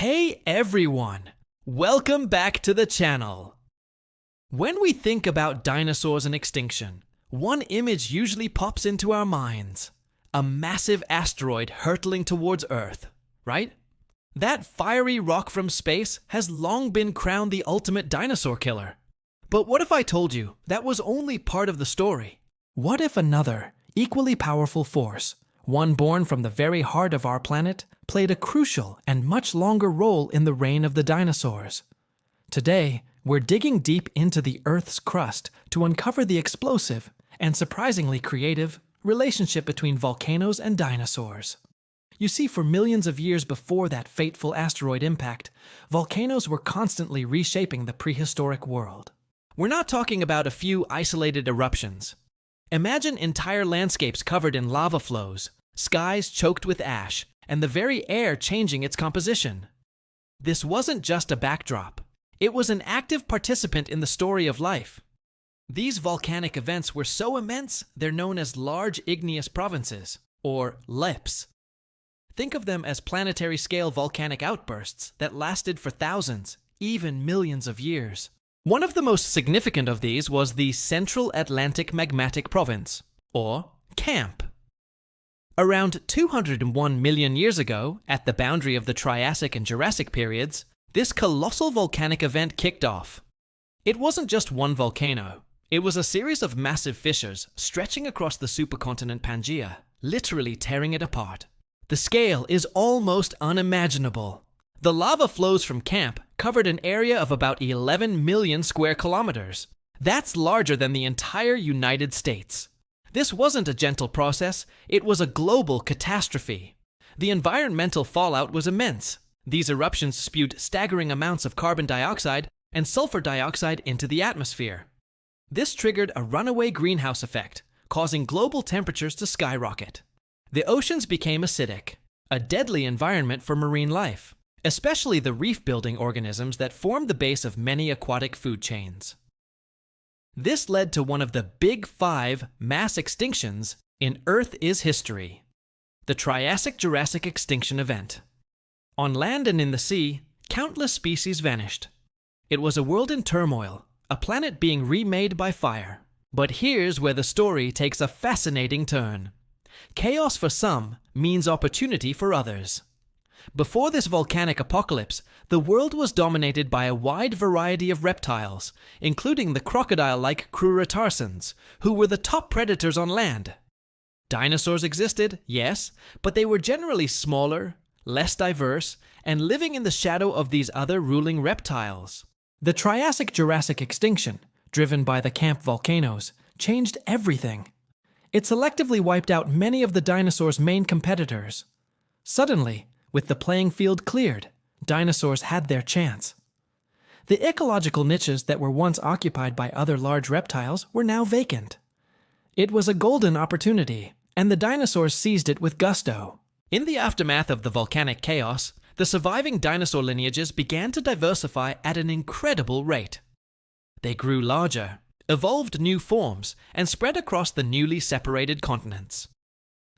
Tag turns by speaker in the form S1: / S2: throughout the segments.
S1: Hey everyone! Welcome back to the channel. When we think about dinosaurs and extinction, one image usually pops into our minds. A massive asteroid hurtling towards Earth, right? That fiery rock from space has long been crowned the ultimate dinosaur killer. But what if I told you that was only part of the story? What if another, equally powerful force, one born from the very heart of our planet, played a crucial and much longer role in the reign of the dinosaurs? Today, we're digging deep into the Earth's crust to uncover the explosive and surprisingly creative relationship between volcanoes and dinosaurs. You see, for millions of years before that fateful asteroid impact, volcanoes were constantly reshaping the prehistoric world. We're not talking about a few isolated eruptions. Imagine entire landscapes covered in lava flows, skies choked with ash, and the very air changing its composition. This wasn't just a backdrop. It was an active participant in the story of life. These volcanic events were so immense, they're known as large igneous provinces, or LEPs. Think of them as planetary-scale volcanic outbursts that lasted for thousands, even millions of years. One of the most significant of these was the Central Atlantic Magmatic Province, or CAMP. Around 201 million years ago, at the boundary of the Triassic and Jurassic periods, this colossal volcanic event kicked off. It wasn't just one volcano. It was a series of massive fissures stretching across the supercontinent Pangaea, literally tearing it apart. The scale is almost unimaginable. The lava flows from CAMP covered an area of about 11 million square kilometers. That's larger than the entire United States. This wasn't a gentle process, it was a global catastrophe. The environmental fallout was immense. These eruptions spewed staggering amounts of carbon dioxide and sulfur dioxide into the atmosphere. This triggered a runaway greenhouse effect, causing global temperatures to skyrocket. The oceans became acidic, a deadly environment for marine life, especially the reef-building organisms that form the base of many aquatic food chains. This led to one of the Big Five mass extinctions in Earth is history, the Triassic-Jurassic extinction event. On land and in the sea, countless species vanished. It was a world in turmoil, a planet being remade by fire. But here's where the story takes a fascinating turn. Chaos for some means opportunity for others. Before this volcanic apocalypse, the world was dominated by a wide variety of reptiles, including the crocodile-like cruratarsans, who were the top predators on land. Dinosaurs existed, yes, but they were generally smaller, less diverse, and living in the shadow of these other ruling reptiles. The Triassic-Jurassic extinction, driven by the CAMP volcanoes, changed everything. It selectively wiped out many of the dinosaurs' main competitors. Suddenly, with the playing field cleared, dinosaurs had their chance. The ecological niches that were once occupied by other large reptiles were now vacant. It was a golden opportunity, and the dinosaurs seized it with gusto. In the aftermath of the volcanic chaos, the surviving dinosaur lineages began to diversify at an incredible rate. They grew larger, evolved new forms, and spread across the newly separated continents.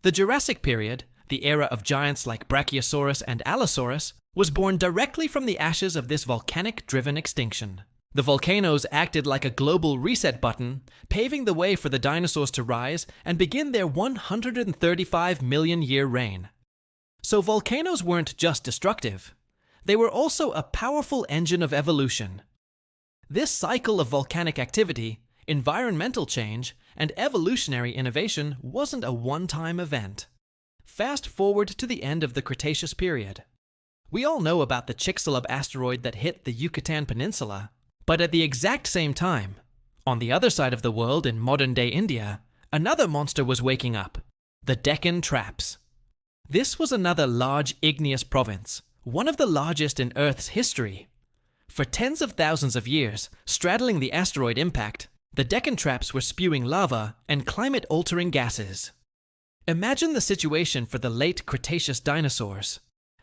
S1: The Jurassic period, the era of giants like Brachiosaurus and Allosaurus, was born directly from the ashes of this volcanic-driven extinction. The volcanoes acted like a global reset button, paving the way for the dinosaurs to rise and begin their 135 million-year reign. So volcanoes weren't just destructive. They were also a powerful engine of evolution. This cycle of volcanic activity, environmental change, and evolutionary innovation wasn't a one-time event. Fast forward to the end of the Cretaceous period. We all know about the Chicxulub asteroid that hit the Yucatan Peninsula, but at the exact same time, on the other side of the world in modern-day India, another monster was waking up, the Deccan Traps. This was another large igneous province, one of the largest in Earth's history. For tens of thousands of years, straddling the asteroid impact, the Deccan Traps were spewing lava and climate-altering gases. Imagine the situation for the late Cretaceous dinosaurs.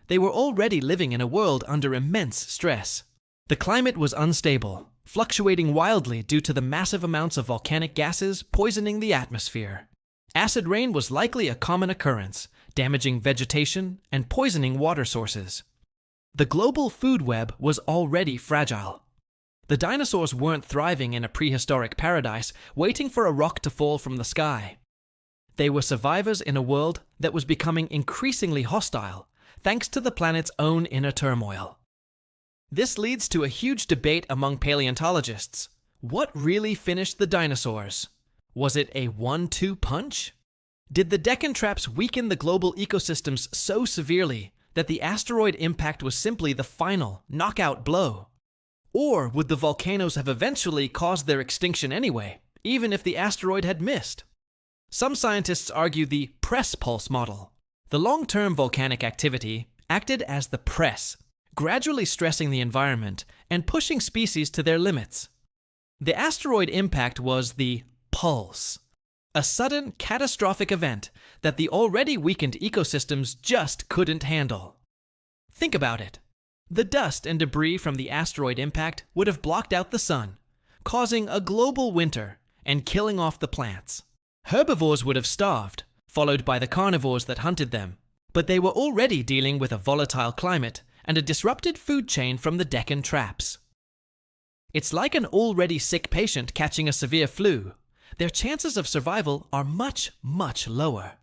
S1: They were already living in a world under immense stress. The climate was unstable, fluctuating wildly due to the massive amounts of volcanic gases poisoning the atmosphere. Acid rain was likely a common occurrence, damaging vegetation and poisoning water sources. The global food web was already fragile. The dinosaurs weren't thriving in a prehistoric paradise, waiting for a rock to fall from the sky. They were survivors in a world that was becoming increasingly hostile, thanks to the planet's own inner turmoil. This leads to a huge debate among paleontologists. What really finished the dinosaurs? Was it a 1-2 punch? Did the Deccan traps weaken the global ecosystems so severely that the asteroid impact was simply the final, knockout blow? Or would the volcanoes have eventually caused their extinction anyway, even if the asteroid had missed? Some scientists argue the press pulse model. The long-term volcanic activity acted as the press, gradually stressing the environment and pushing species to their limits. The asteroid impact was the pulse, a sudden, catastrophic event that the already weakened ecosystems just couldn't handle. Think about it. The dust and debris from the asteroid impact would have blocked out the sun, causing a global winter and killing off the plants. Herbivores would have starved, followed by the carnivores that hunted them, but they were already dealing with a volatile climate and a disrupted food chain from the Deccan traps. It's like an already sick patient catching a severe flu. Their chances of survival are much, much lower.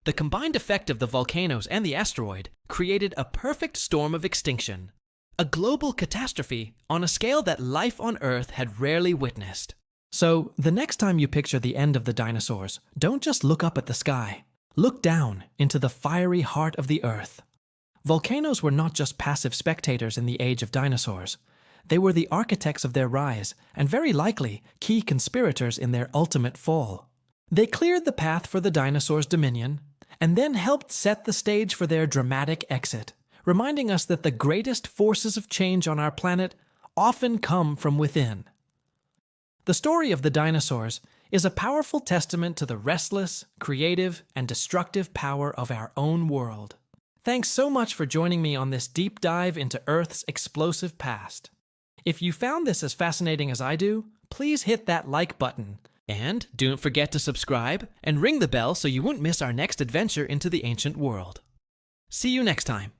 S1: The combined effect of the volcanoes and the asteroid created a perfect storm of extinction, a global catastrophe on a scale that life on Earth had rarely witnessed. So, the next time you picture the end of the dinosaurs, don't just look up at the sky. Look down into the fiery heart of the Earth. Volcanoes were not just passive spectators in the age of dinosaurs. They were the architects of their rise, and very likely key conspirators in their ultimate fall. They cleared the path for the dinosaurs' dominion, and then helped set the stage for their dramatic exit, reminding us that the greatest forces of change on our planet often come from within. The story of the dinosaurs is a powerful testament to the restless, creative, and destructive power of our own world. Thanks so much for joining me on this deep dive into Earth's explosive past. If you found this as fascinating as I do, please hit that like button. And don't forget to subscribe and ring the bell so you won't miss our next adventure into the ancient world. See you next time.